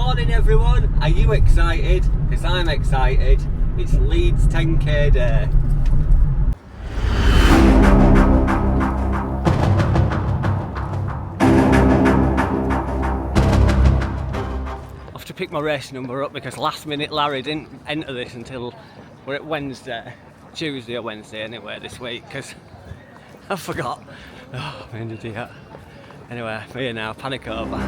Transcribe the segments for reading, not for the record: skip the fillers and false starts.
Morning everyone, are you excited? Because I'm excited. It's Leeds 10k day. I have to pick my race number up because last minute Larry didn't enter this until we're at Wednesday, Tuesday or Wednesday anyway this week because I forgot. Oh, I'm an idiot. Anyway, I'm here now, panic over.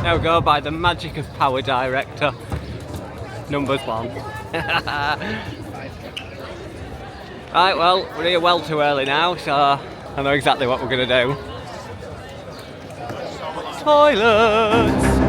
Now go by the magic of Power Director, numbers 1. Right, well, we're here well too early now, so I know exactly what we're going to do. Toilets!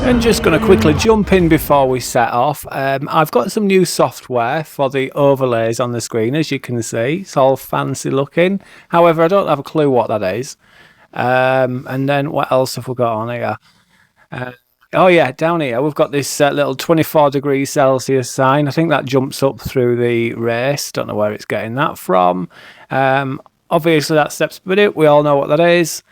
I'm just going to quickly jump in before we set off. I've got some new software for the overlays on the screen, as you can see. It's all fancy looking. However, I don't have a clue what that is. And then what else have we got on here? Oh yeah, down here we've got this little 24 degrees Celsius sign. I think that jumps up through the race. Don't know where it's getting that from. Obviously that's steps per minute. We all know what that is.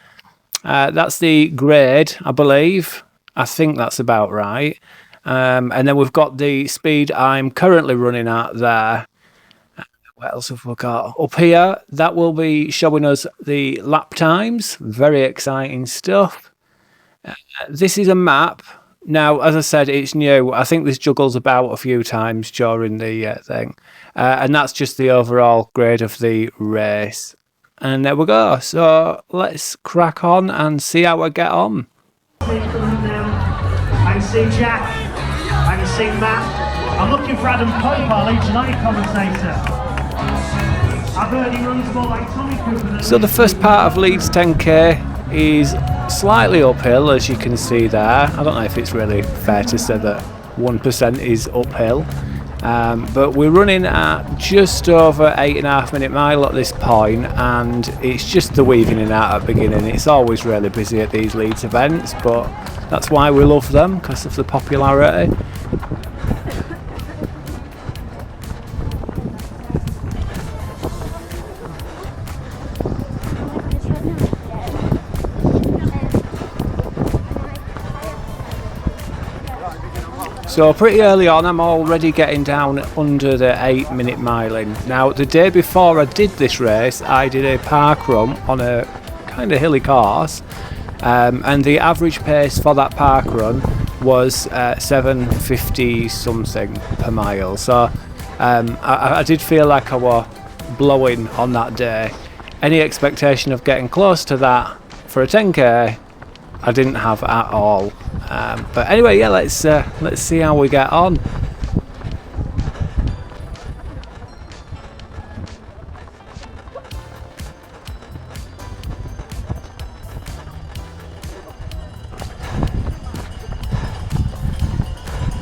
That's the grade, I believe. I think that's about right. And then we've got the speed I'm currently running at there. What else have we got? Up here, that will be showing us the lap times. Very exciting stuff. This is a map. Now, as I said, it's new. I think this juggles about a few times during the thing. And that's just the overall grade of the race. And there we go. So let's crack on and see how I get on. I can see Jack, I can see Matt. I'm looking for Adam Pope, our Leeds United commentator. I've heard he runs more like Tommy Cooper. So the first part of Leeds 10k is slightly uphill, as you can see there. I don't know if it's really fair to say that 1% is uphill. But we're running at just over 8.5 minute mile at this point, and it's just the weaving in and out at the beginning. It's always really busy at these Leeds events, but that's why we love them, because of the popularity. So pretty early on I'm already getting down under the 8 minute miling. Now the day before I did this race I did a park run on a kind of hilly course, and the average pace for that park run was 7:50 something per mile. So I did feel like I was blowing on that day. Any expectation of getting close to that for a 10k I didn't have at all. But anyway, yeah, let's see how we get on.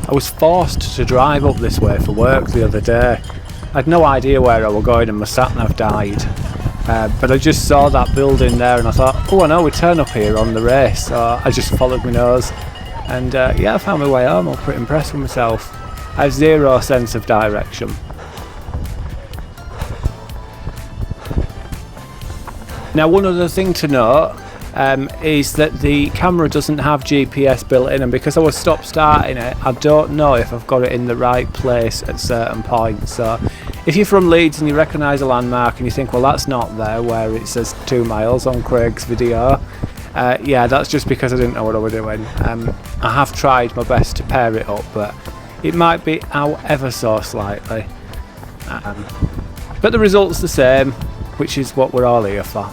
I was forced to drive up this way for work the other day. I had no idea where I was going and my sat-nav died. But I just saw that building there and I thought, oh I know, we turn up here on the race. So I just followed my nose and yeah, I found my way home. I'm pretty impressed with myself. I have zero sense of direction. Now one other thing to note is that the camera doesn't have GPS built in, and because I was stop starting it I don't know if I've got it in the right place at certain points. So if you're from Leeds and you recognise a landmark and you think, well that's not there where it says 2 miles on Craig's video, yeah, that's just because I didn't know what I was doing. I have tried my best to pair it up, but it might be out ever so slightly. But the result's the same, which is what we're all here for.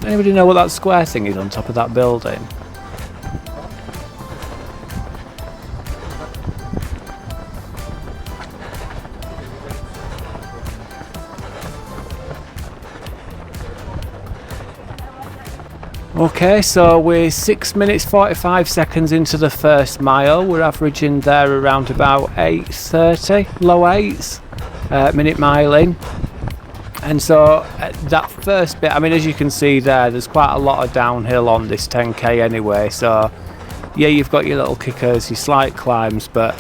Anybody know what that square thing is on top of that building? Okay, so we're 6 minutes 45 seconds into the first mile. We're averaging there around about 8:30, low 8s, minute miling. And so that first bit, I mean, as you can see there's quite a lot of downhill on this 10k anyway. So yeah, you've got your little kickers, your slight climbs, but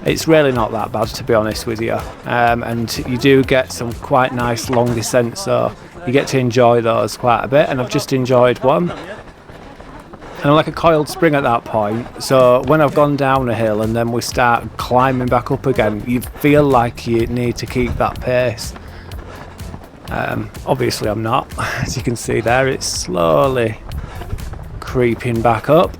it's really not that bad, to be honest with you. And you do get some quite nice long descents, so you get to enjoy those quite a bit, and I've just enjoyed one. And I'm like a coiled spring at that point, so when I've gone down a hill and then we start climbing back up again, you feel like you need to keep that pace. Obviously I'm not, as you can see there, it's slowly creeping back up.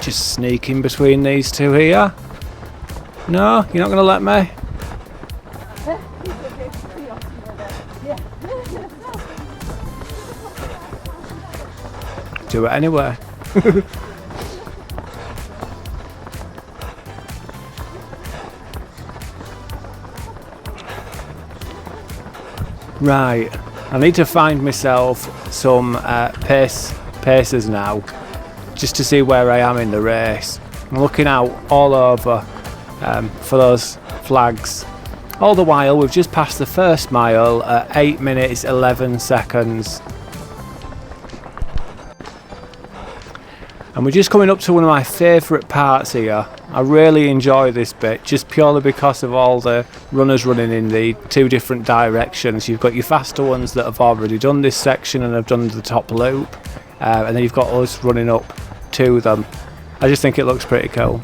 Just sneaking between these two here. No, you're not going to let me? Do it anyway. Right, I need to find myself some paces now, just to see where I am in the race. I'm looking out all over for those flags. All the while we've just passed the first mile at 8 minutes 11 seconds. And we're just coming up to one of my favourite parts here. I really enjoy this bit, just purely because of all the runners running in the two different directions. You've got your faster ones that have already done this section and have done the top loop, and then you've got us running up to them. I just think it looks pretty cool.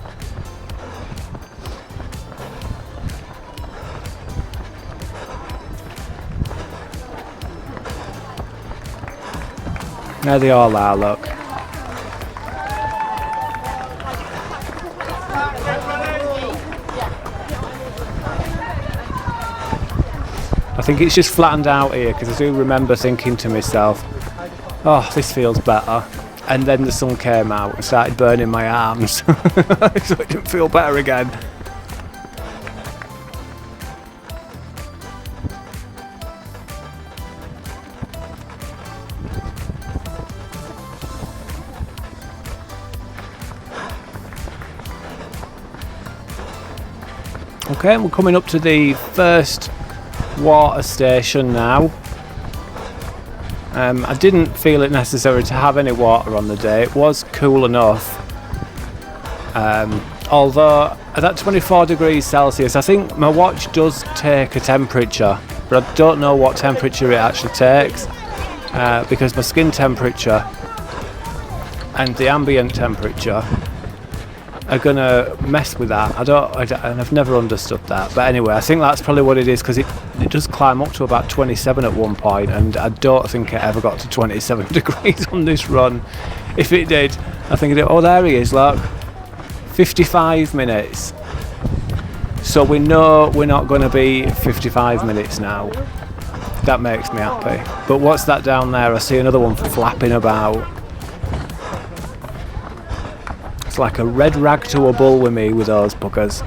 There they all are, look. I think it's just flattened out here, because I do remember thinking to myself, oh, this feels better. And then the sun came out and started burning my arms, so it didn't feel better again. Okay, we're coming up to the first water station now. I didn't feel it necessary to have any water on the day. It was cool enough, although at that 24 degrees Celsius, I think my watch does take a temperature, but I don't know what temperature it actually takes, because my skin temperature and the ambient temperature are gonna mess with that. And I've never understood that, but anyway, I think that's probably what it is, because it does climb up to about 27 at one point, and I don't think it ever got to 27 degrees on this run. If it did, I think it did. Oh, there he is, look, 55 minutes. So we know we're not going to be 55 minutes now. That makes me happy. But what's that down there? I see another one flapping about. It's like a red rag to a bull with me with those buggers.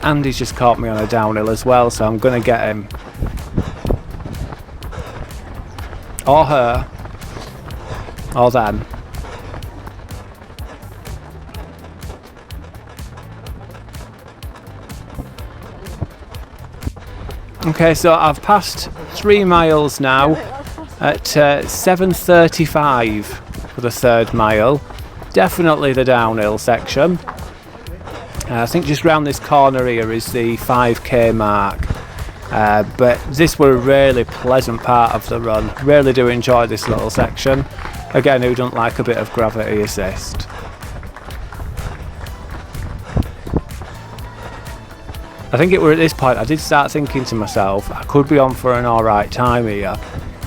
Andy's just caught me on a downhill as well, so I'm going to get him. Or her. Or them. Okay, so I've passed 3 miles now at 7:35 for the third mile. Definitely the downhill section. I think just round this corner here is the 5k mark. But this was a really pleasant part of the run. Really do enjoy this little section. Again, who don't like a bit of gravity assist? I think it were at this point I did start thinking to myself, I could be on for an alright time here.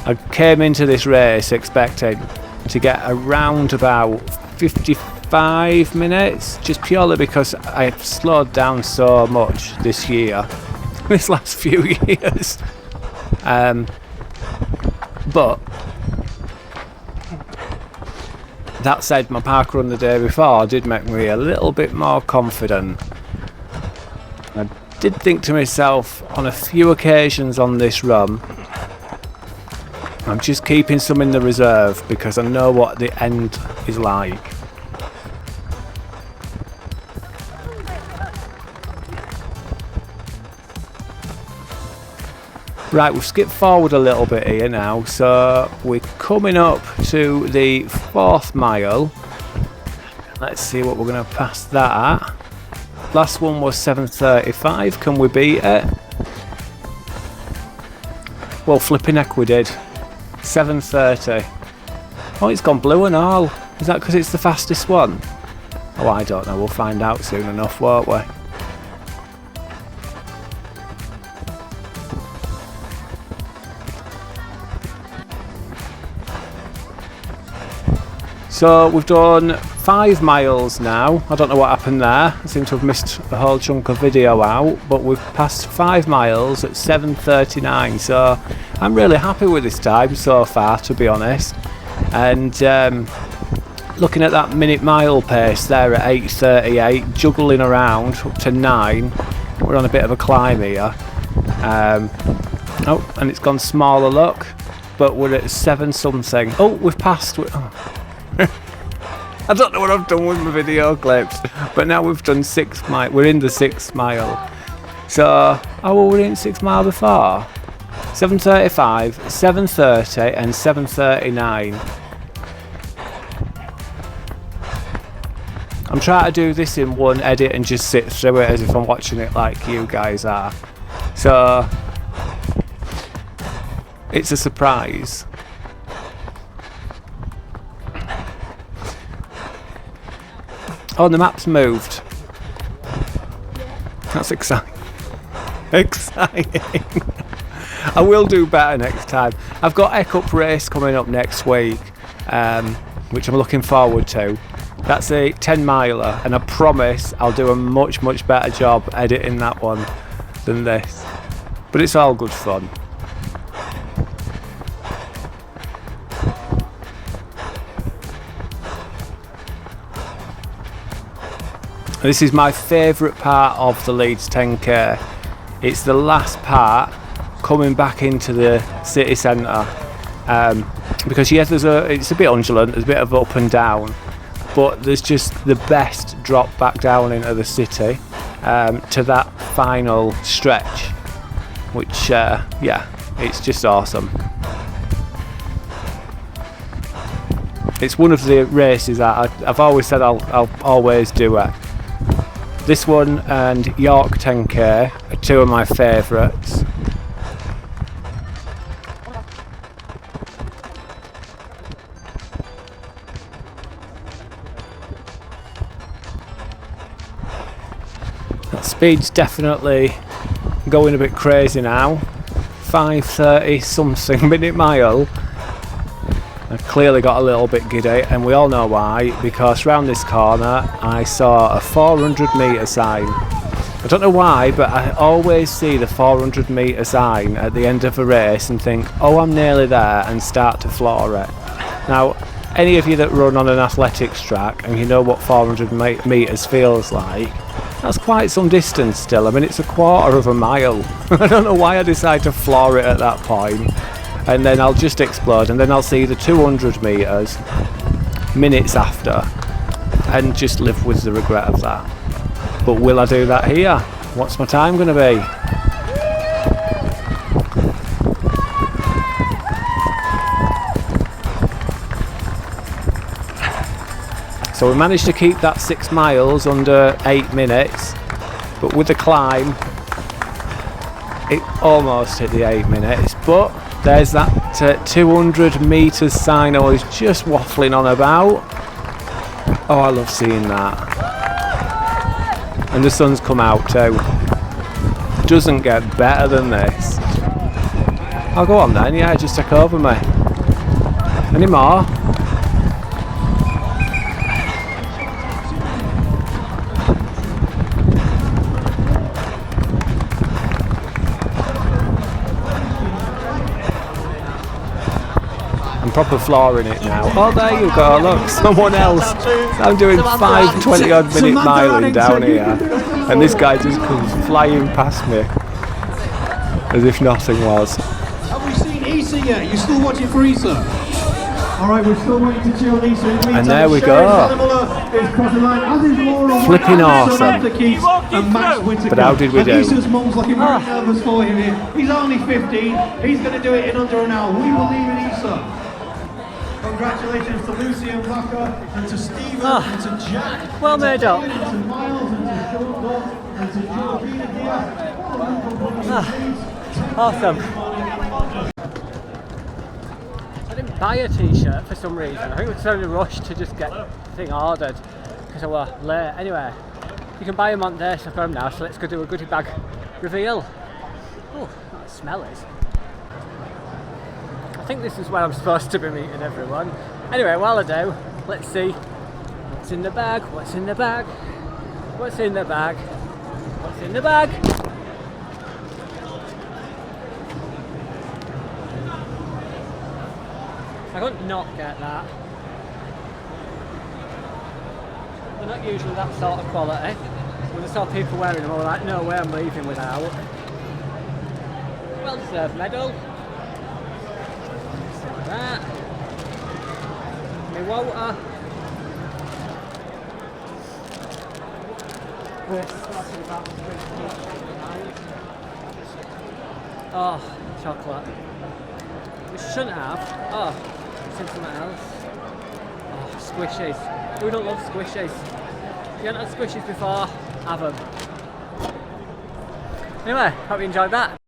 I came into this race expecting to get around about 55 5 minutes, just purely because I've slowed down so much this year, this last few years. But that said, my park run the day before did make me a little bit more confident. I did think to myself on a few occasions on this run, I'm just keeping some in the reserve because I know what the end is like. Right, we've skipped forward a little bit here now, so we're coming up to the 4th mile. Let's see what we're going to pass that at. Last one was 7:35, can we beat it? Well, flipping heck we did. 7:30. Oh, it's gone blue and all. Is that because it's the fastest one? Oh, I don't know, we'll find out soon enough, won't we? So we've done 5 miles now. I don't know what happened there. I seem to have missed a whole chunk of video out, but we've passed 5 miles at 7:39. So I'm really happy with this time so far, to be honest. And looking at that minute mile pace there at 8:38, juggling around up to 9. We're on a bit of a climb here. Oh, and it's gone smaller, look. But we're at 7 something. Oh, we've passed. Oh. I don't know what I've done with my video clips, but now we've done 6 miles. We're in the 6th mile. So, oh, well, we're in 6 mile before. 7:35, 7:30, and 7:39. I'm trying to do this in one edit and just sit through it as if I'm watching it like you guys are. So, it's a surprise. Oh, the map's moved. That's exciting. Exciting. I will do better next time. I've got Eccup race coming up next week, which I'm looking forward to. That's a 10 miler, and I promise I'll do a much better job editing that one than this. But it's all good fun. This is my favourite part of the Leeds 10k. It's the last part coming back into the city centre, because yes, it's a bit undulant, there's a bit of up and down, but there's just the best drop back down into the city to that final stretch, which yeah, it's just awesome. It's one of the races that I've always said I'll always do it. This one and York 10k are 2 of my favourites. That speed's definitely going a bit crazy now. 5:30 something minute mile. I clearly got a little bit giddy, and we all know why, because round this corner I saw a 400 metre sign. I don't know why, but I always see the 400 metre sign at the end of a race and think, oh, I'm nearly there, and start to floor it. Now, any of you that run on an athletics track and you know what 400 metres feels like, that's quite some distance still. I mean, it's a quarter of a mile. I don't know why I decide to floor it at that point. And then I'll just explode, and then I'll see the 200 metres minutes after and just live with the regret of that. But will I do that here? What's my time going to be? So we managed to keep that 6 miles under 8 minutes, but with the climb it almost hit the 8 minutes, but there's that 200 metres sign I was just waffling on about. Oh, I love seeing that. And the sun's come out too. Doesn't get better than this. I'll go on then, yeah, just take over me. Any more? proper floor in it now. Oh, there you go, look, someone else. I'm doing 5 20-odd minute miling down here, and this guy just comes flying past me as if nothing was. Have we seen Issa yet? You still watching for Issa? Alright, we're still waiting to chill Issa. And there we go. Flipping awesome. But how did we do? Issa's mum's looking very nervous for him here. He's only 15. He's going to do it in under an hour. We believe in Issa. Congratulations to Lucy and Laka, and to Stephen, and to Jack, well made up. and to Miles, and to Sean Dodd, and to Georgina Diaz. Awesome. I didn't buy a t-shirt for some reason. I think it was so in a rush to just get the thing ordered because I was late. Anyway, you can buy them on there, so I've got them now, so let's go do a goodie bag reveal. Oh, that smell is. I think this is where I'm supposed to be meeting everyone. Anyway, while I do, let's see what's in the bag, what's in the bag, what's in the bag, what's in the bag. I couldn't not get that. They're not usually that sort of quality. When I saw people wearing them, I was like, no way I'm leaving without. Well deserved medal. That. My water. Oh, chocolate. We shouldn't have. Oh, seen something else. Oh, squishies. Who don't love squishies? If you haven't had squishies before, have them. Anyway, hope you enjoyed that.